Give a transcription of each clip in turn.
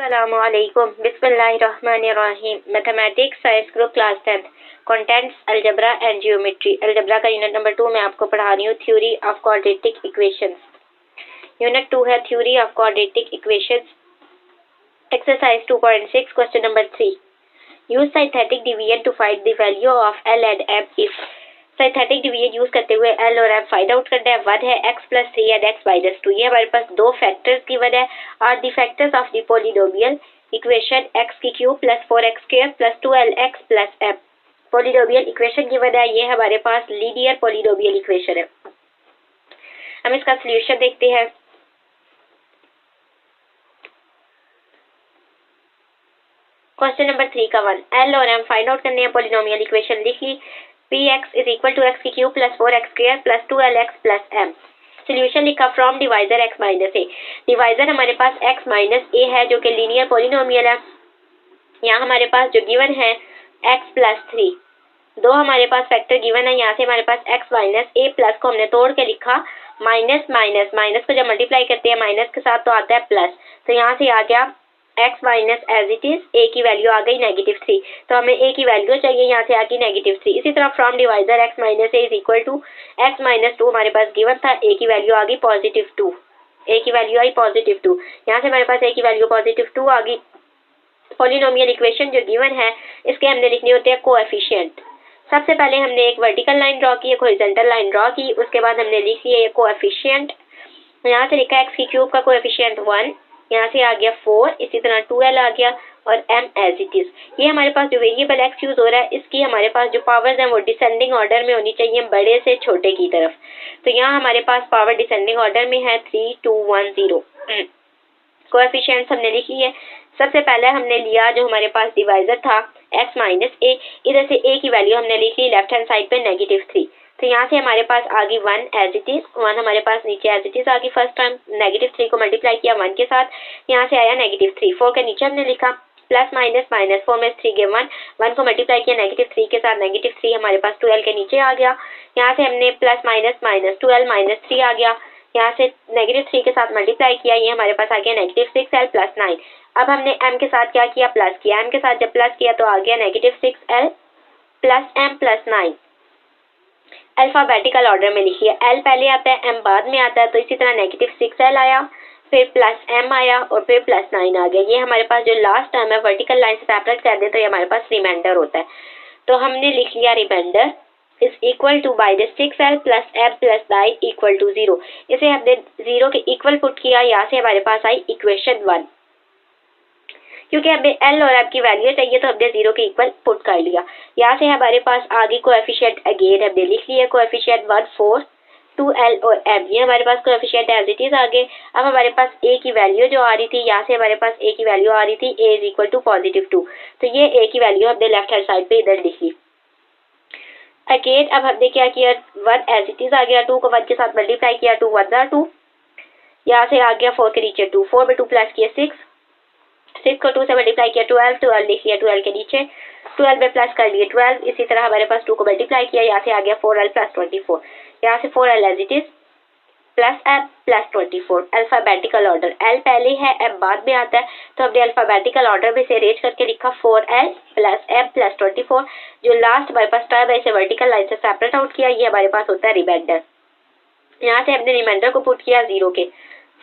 अस्सलामुअलैकुम बिस्मिल्लाहिर्रहमानिर्रहीम। Mathematics science group class 10 contents algebra and geometry. Algebra का यूनिट नंबर 2 मैं आपको पढ़ा रही हूँ, theory of quadratic equations. Unit 2 है theory of quadratic equations. Exercise 2.6 question number 3। Use synthetic division to find the value of L and M if. Synthetic division use करते हुए L और एम फाइंड आउट करना है। 1 है x + 3 and x - 2। ये हमारे पास दो फैक्टर्स गिवन है और the factors of the polynomial equation x³ + 4x² + 2lx + m। Polynomial equation given है, ये हमारे पास लीनियर पॉलिनोमियल इक्वेशन है। हम इसका सोल्यूशन देखते हैं। क्वेश्चन नंबर 3 का 1 एल और एम फाइंड आउट करने हैं। पॉलिनोमियल इक्वेशन लिख ली, px = x³ + 4x² + 2lx + m। Solution लिखा from divisor x - a। Divisor हमारे पास x - a है जो कि लीनियर पॉलिनोमियल है। यहाँ हमारे पास जो गिवन है x + 3, दो हमारे पास फैक्टर गिवन है। यहाँ से हमारे पास x - a प्लस को हमने तोड़ के लिखा माइनस माइनस माइनस को जब मल्टीप्लाई करते हैं माइनस के साथ तो आता है प्लस। तो यहाँ से आ गया x minus as it is, a की वैल्यू आ गई -3। तो हमें a की वैल्यू चाहिए, यहाँ से आ गई -3। इसी तरह from divisor x - a = x - 2 हमारे पास गिवन था, a की वैल्यू आ गई +2। a की वैल्यू आई +2। यहाँ से हमारे पास a की वैल्यू +2 आ गई। पॉलिनोमियल इक्वेशन जो गिवन है इसके हमने लिखने होते हैं कोएफिशिएंट। सबसे पहले हमने एक वर्टिकल लाइन ड्रॉ की, एक हॉरिजॉन्टल लाइन ड्रॉ की, उसके बाद हमने लिख लिया ये कोएफिशिएंट। यहाँ से लिखा x³ का कोएफिशिएंट 1, यहाँ से आ गया 4, इसी तरह 2l आ गया और m एज इट इज। ये हमारे पास जो वेरिएबल x यूज हो रहा है इसकी हमारे पास जो पावर्स हैं वो डिसेंडिंग ऑर्डर में होनी चाहिए, बड़े से छोटे की तरफ। तो यहाँ हमारे पास पावर डिसेंडिंग ऑर्डर में है 3 2 1 0। कोएफिशिएंट्स हमने लिख लिए। सबसे पहले हमने लिया जो हमारे पास डिवाइजर था x - a, इधर से a की वैल्यू हमने लिख ली लेफ्ट हैंड साइड पे -3। तो यहाँ से हमारे पास आ गई 1 एज इट इज, 1 हमारे पास नीचे एज इट इज आ गई। फर्स्ट टाइम -3 को मल्टीप्लाई किया 1 के साथ, यहाँ से आया -3। 4 के नीचे हमने लिखा प्लस माइनस माइनस, 4 में 3 गए 1, 1 को मल्टीप्लाई किया -3 के साथ, -3 हमारे पास 12 के नीचे आ गया। यहाँ से हमने प्लस माइनस माइनस 12 - 3 आ गया, यहाँ से -3 के साथ मल्टीप्लाई किया, ये हमारे पास आ गया -6l + 9। अब हमने m के साथ क्या किया, प्लस किया। m के साथ जब प्लस किया तो आ गया -6l + m + 9। अल्फाबेटिकल ऑर्डर में लिखिए, l पहले आता है m बाद में आता है, तो इसी तरह -6l आया, फिर +m आया और फिर +9 आ गया। ये हमारे पास जो लास्ट टर्म है वर्टिकल लाइन से सेपरेट कर दें तो ये हमारे पास रिमाइंडर होता है। तो हमने लिख लिया remainder is equal to -6l + m + 9 = 0। इसे हमने 0 के इक्वल पुट किया, यहाँ से हमारे पास आई इक्वेशन 1। क्योंकि हमें l और m की वैल्यू चाहिए तो हमने 0 के इक्वल पुट कर लिया। यहाँ से हमारे पास आगे कोएफिशिएंट अगेन हमने लिख लिया, कोएफिशिएंट 1 4 2l और m, ये हमारे पास कोएफिशिएंट एज इट इज आ गए। अब हमारे पास a की वैल्यू जो आ रही थी, यहाँ से हमारे पास a की वैल्यू आ रही थी a = +2। तो ये a की वैल्यू हमने लेफ्ट हैंड साइड पे इधर लिख ली। अगेन अब हमने क्या किया, 1 एज इट इज आ गया, 2 को 1 के साथ मल्टीप्लाई किया, 2 1 = 2, यहाँ से आ गया 4 के नीचे 2, 4 में 2 प्लस किया 6 को 2 से मल्टीप्लाई किया 12 लिख लिया, 12 के नीचे 12 में प्लस कर लिए 12। इसी तरह हमारे पास 2 को मल्टीप्लाई किया, यहाँ से आ गया 4l + 24, यहाँ से 4l as it is plus m + 24। Alphabetical order, l पहले है m बाद में आता है, तो हमने अल्फाबेटिकल ऑर्डर में से अरेंज करके लिखा 4l + m + 24। जो लास्ट हमारे पास टर्म है इसे वर्टिकल लाइन से सेपरेट आउट किया, ये हमारे पास होता है रिमाइंडर। यहाँ से हमने रिमाइंडर को पुट किया 0 के,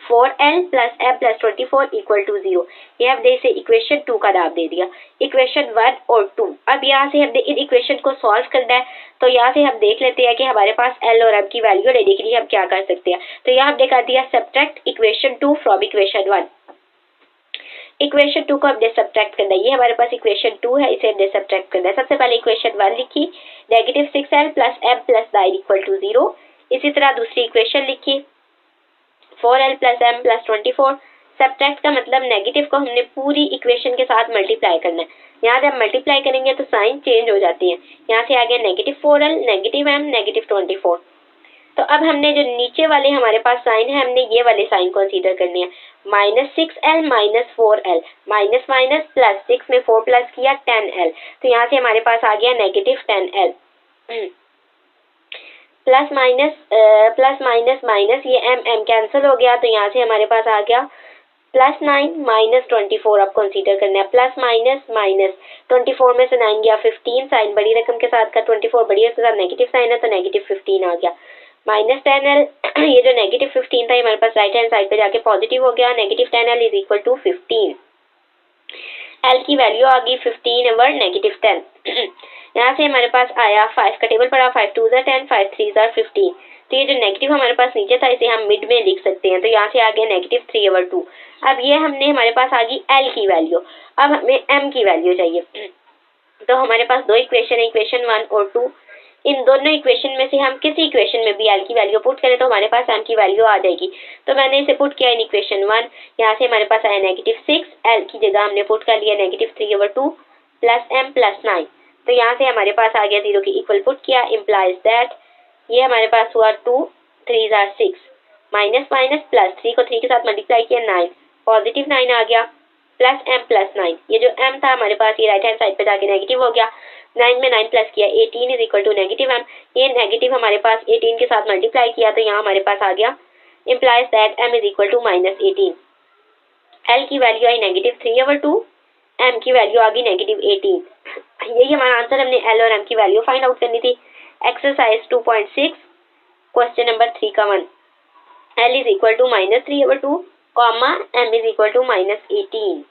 4l + m + 24 = 0। ये हमने इसे इक्वेशन 2 का नाम दे दिया, इक्वेशन 1 और 2। अब यहाँ से हमने इन इक्वेशन को सॉल्व करना है, तो यहाँ से हम देख लेते हैं कि हमारे पास l और m की वैल्यू लेने के लिए हम क्या कर सकते हैं। तो यहाँ हमने कर दिया subtract equation 2 from equation 1। Equation 2 को हमने सब्ट्रैक्ट करना है, ये हमारे पास इक्वेशन 2 है, इसे हमने सब्ट्रैक्ट करना है। सबसे पहले इक्वेशन 1 लिखी, -6l + m + 9 = 0। इसी तरह दूसरी इक्वेशन लिखी 4l + m + 24। सब्ट्रैक्ट का मतलब नेगेटिव को हमने पूरी इक्वेशन के साथ मल्टीप्लाई करना है। यहाँ जब मल्टीप्लाई करेंगे तो साइन चेंज हो जाती है, यहाँ से आ गया -4l -m -24। तो अब हमने जो नीचे वाले हमारे पास साइन है हमने ये वाले साइन कंसीडर करने हैं, -6l - 4l, minus minus plus, 6 में 4 प्लस किया 10l, तो यहाँ से हमारे पास आ गया -10l। प्लस माइनस माइनस, ये m कैंसिल हो गया, तो यहाँ से हमारे पास आ गया +9 -24 आप कंसीडर करना है, प्लस माइनस माइनस 24 में से 9 गया 15, साइन बड़ी रकम के साथ का 24 बड़ी रकम के साथ नेगेटिव साइन है तो नेगेटिव 15 आ गया। -10L ये जो नेगेटिव 15 था ये हमारे पास राइट हैंड साइड पे जाके पॉजिटिव हो गया, -10L is equal to 15। L की वैल्यू आ गई 15 ओवर -10। यहाँ से हमारे पास आया 5 का टेबल पड़ा, 5 2 10, 5 3 15। तो ये जो नेगेटिव हमारे पास नीचे था इसे हम मिड में लिख सकते हैं, तो यहाँ से आ गया -3 ओवर 2। अब ये हमने हमारे पास आ गई L की वैल्यू, अब हमें M की वैल्यू चाहिए। तो हमारे पास दो इक्वेशन है, इक्वेशन 1 और 2। इन दोनों इक्वेशन में से हम किसी इक्वेशन में भी L की वैल्यू पुट करें तो हमारे पास M की वैल्यू आ जाएगी। तो मैंने इसे पुट किया इन इक्वेशन 1, यहाँ से हमारे पास आया -6, L की जगह हमने पुट कर लिया -3 ओवर 2 प्लस M प्लस 9। तो यहाँ से हमारे पास आ गया 0 की इक्वल पुट किया, इम्प्लाइज दैट ये हमारे पास हुआ 2 3 6, माइनस माइनस प्लस 3 को 3 के साथ मल्टीप्लाई किया 9, पॉजिटिव 9 आ गया, प्लस M प्लस 9। ये जो M था हमारे पास ये राइट हैंड साइड पे जाके नेगेटिव हो गया, 9 में 9 प्लस किया 18 इज इक्वल टू -M। ये नेगेटिव हमारे पास 18 के साथ मल्टीप्लाई किया तो यहाँ हमारे पास आ गया implies that M is equal to -18। L की वैल्यू आई -3 ओवर 2, M की वैल्यू आ गई -18। यही हमारा आंसर, हमने L और M की वैल्यू फाइंड आउट करनी थी। एक्सरसाइज 2.6 क्वेश्चन नंबर 3 का 1, L is equal to -3 over 2, M is equal to -18।